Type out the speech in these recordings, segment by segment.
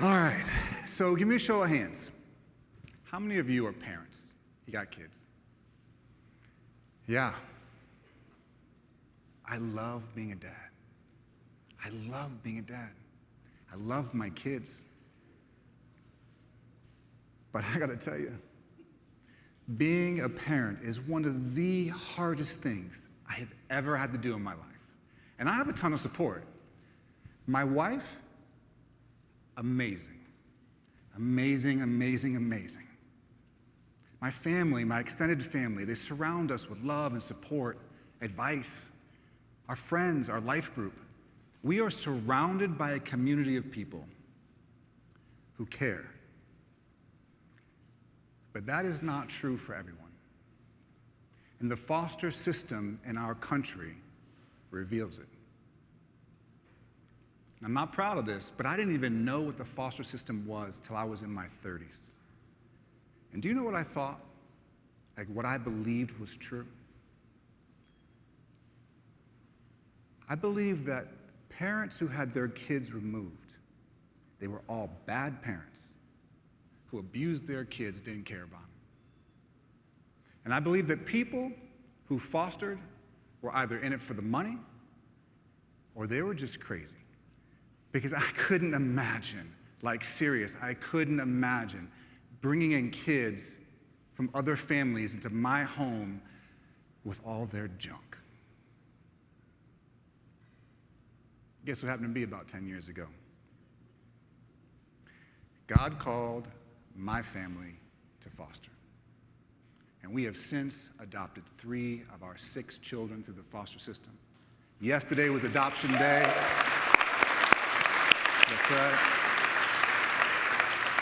All right, so give me a show of hands. How many of you are parents? You got kids? Yeah. I love being a dad. I love being a dad. I love my kids. But I gotta tell you, being a parent is one of the hardest things I have ever had to do in my life. And I have a ton of support. My wife, amazing. Amazing, amazing, amazing. My family, my extended family, they surround us with love and support, advice. Our friends, our life group. We are surrounded by a community of people who care. But that is not true for everyone. And the foster system in our country reveals it. And I'm not proud of this, but I didn't even know what the foster system was till I was in my 30s. And do you know what I thought? Like what I believed was true? I believed that parents who had their kids removed, they were all bad parents who abused their kids, didn't care about them. And I believe that people who fostered were either in it for the money or they were just crazy. Because I couldn't imagine, like serious, I couldn't imagine bringing in kids from other families into my home with all their junk. Guess what happened to me about 10 years ago? God called my family to foster. And we have since adopted 3 of our 6 children through the foster system. Yesterday was adoption day. That's right.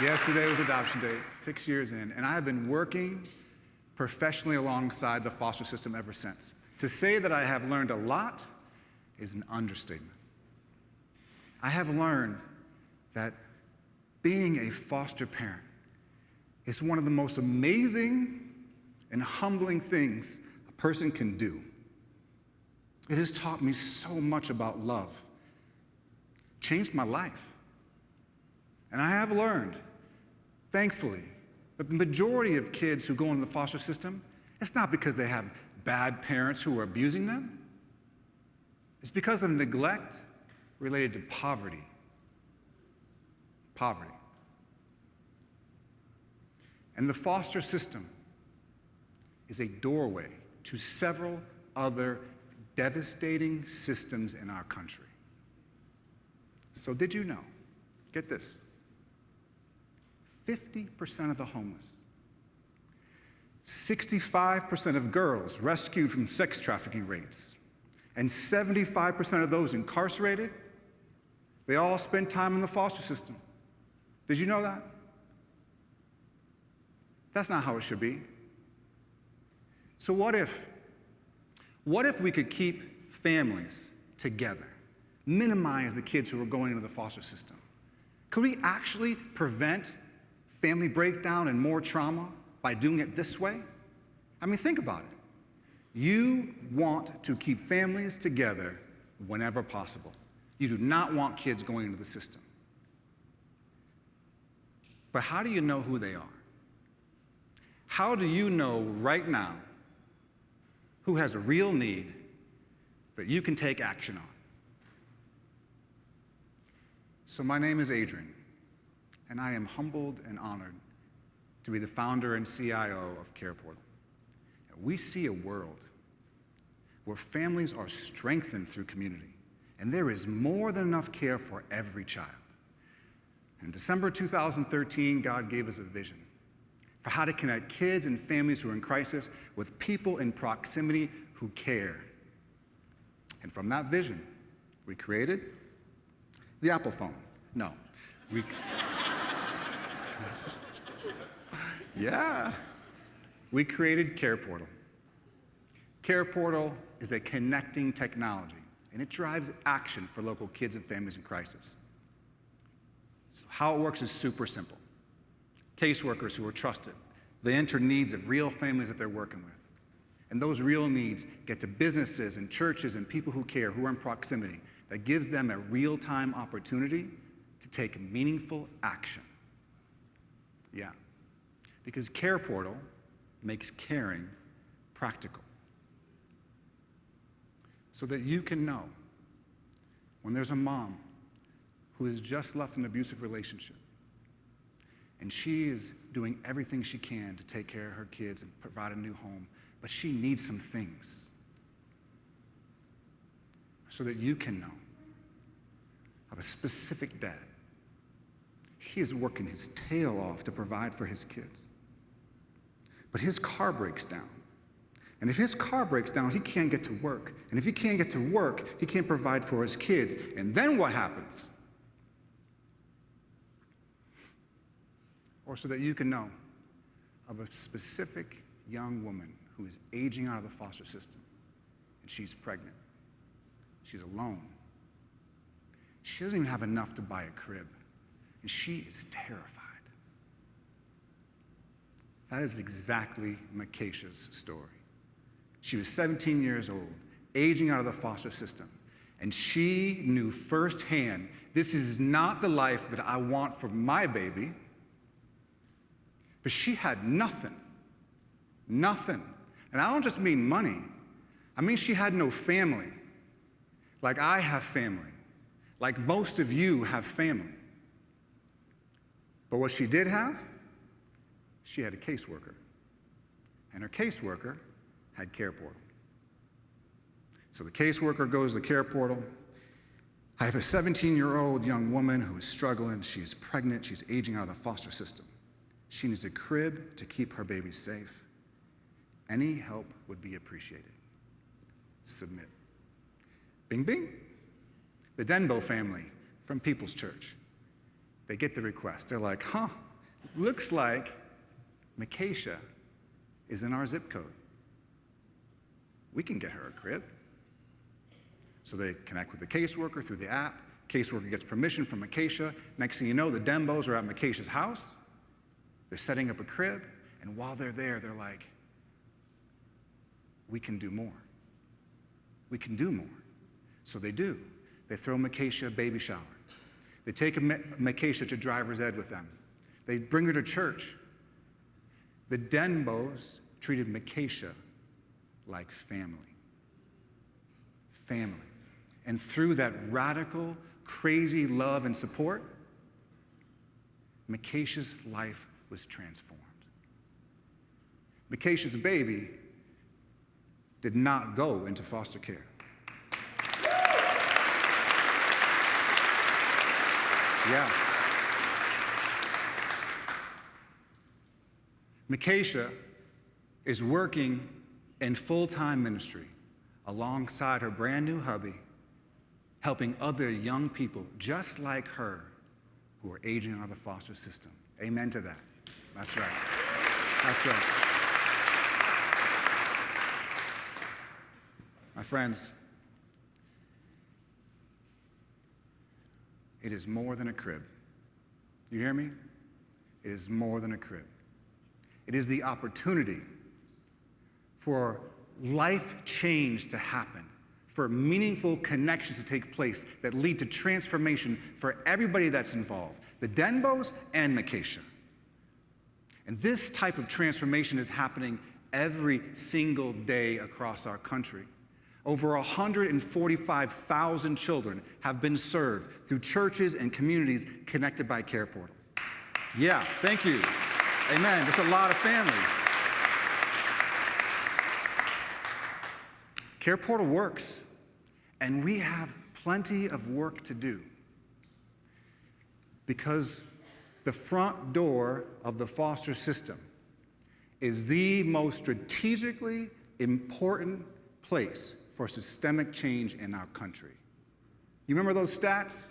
Yesterday was adoption day, 6 years in. And I have been working professionally alongside the foster system ever since. To say that I have learned a lot is an understatement. I have learned that being a foster parent is one of the most amazing and humbling things a person can do. It has taught me so much about love, changed my life. And I have learned, thankfully, that the majority of kids who go into the foster system, it's not because they have bad parents who are abusing them. It's because of neglect related to poverty. Poverty. And the foster system is a doorway to several other devastating systems in our country. So did you know, get this, 50% of the homeless, 65% of girls rescued from sex trafficking rates, and 75% of those incarcerated, they all spend time in the foster system. Did you know that? That's not how it should be. So what if we could keep families together, minimize the kids who are going into the foster system? Could we actually prevent family breakdown and more trauma by doing it this way? I mean, think about it. You want to keep families together whenever possible. You do not want kids going into the system. But how do you know who they are? How do you know right now who has a real need that you can take action on? So my name is Adrien, and I am humbled and honored to be the founder and CIO of CarePortal. We see a world where families are strengthened through community, and there is more than enough care for every child. In December 2013, God gave us a vision for how to connect kids and families who are in crisis with people in proximity who care. And from that vision, we created the Apple phone. No, we created CarePortal. CarePortal is a connecting technology, and it drives action for local kids and families in crisis. So how it works is super simple. Caseworkers who are trusted, they enter needs of real families that they're working with. And those real needs get to businesses and churches and people who care, who are in proximity. That gives them a real-time opportunity to take meaningful action. Yeah, because CarePortal makes caring practical. So that you can know when there's a mom who has just left an abusive relationship and she is doing everything she can to take care of her kids and provide a new home, but she needs some things. So that you can know of a specific dad. He is working his tail off to provide for his kids. But his car breaks down. And if his car breaks down, he can't get to work. And if he can't get to work, he can't provide for his kids. And then what happens? Or so that you can know of a specific young woman who is aging out of the foster system, and she's pregnant. She's alone. She doesn't even have enough to buy a crib, and she is terrified. That is exactly Micaiah's story. She was 17 years old, aging out of the foster system, and she knew firsthand, this is not the life that I want for my baby. But she had nothing. Nothing. And I don't just mean money. I mean she had no family. Like I have family. Like most of you have family. But what she did have, she had a caseworker. And her caseworker had CarePortal. So the caseworker goes to CarePortal. I have a 17-year-old young woman who is struggling. She's pregnant. She's aging out of the foster system. She needs a crib to keep her baby safe. Any help would be appreciated. Submit. Bing, bing. The Denbo family from People's Church. They get the request. They're like, looks like Micaiah is in our zip code. We can get her a crib. So they connect with the caseworker through the app. Caseworker gets permission from Micaiah. Next thing you know, the Denbos are at Micaiah's house. They're setting up a crib, and while they're there, they're like, we can do more. We can do more. So they do. They throw Micaiah a baby shower. They take Micaiah to driver's ed with them. They bring her to church. The Denbos treated Micaiah like family. Family. And through that radical, crazy love and support, Micaiah's life was transformed. Micaiah's baby did not go into foster care. Yeah. Micaiah is working in full-time ministry alongside her brand new hubby, helping other young people just like her who are aging out of the foster system. Amen to that. That's right. That's right. My friends, it is more than a crib. You hear me? It is more than a crib. It is the opportunity for life change to happen, for meaningful connections to take place that lead to transformation for everybody that's involved, the Denbos and Micaiah. And this type of transformation is happening every single day across our country. Over 145,000 children have been served through churches and communities connected by CarePortal. Yeah, thank you. Amen. There's a lot of families. CarePortal works, and we have plenty of work to do because the front door of the foster system is the most strategically important place for systemic change in our country. You remember those stats?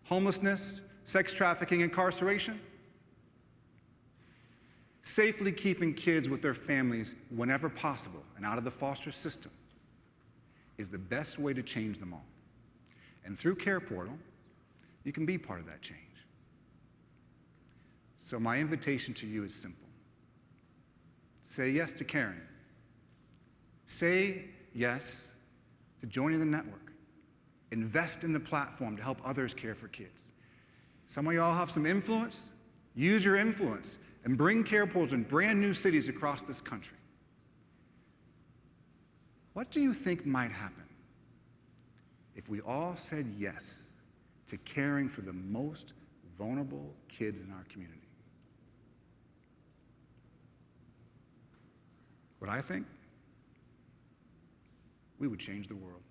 Homelessness, sex trafficking, incarceration? Safely keeping kids with their families whenever possible and out of the foster system is the best way to change them all. And through CarePortal, you can be part of that change. So my invitation to you is simple. Say yes to caring. Say yes to joining the network. Invest in the platform to help others care for kids. Some of y'all have some influence. Use your influence and bring CarePortal in brand new cities across this country. What do you think might happen if we all said yes to caring for the most vulnerable kids in our community? What I think? We would change the world.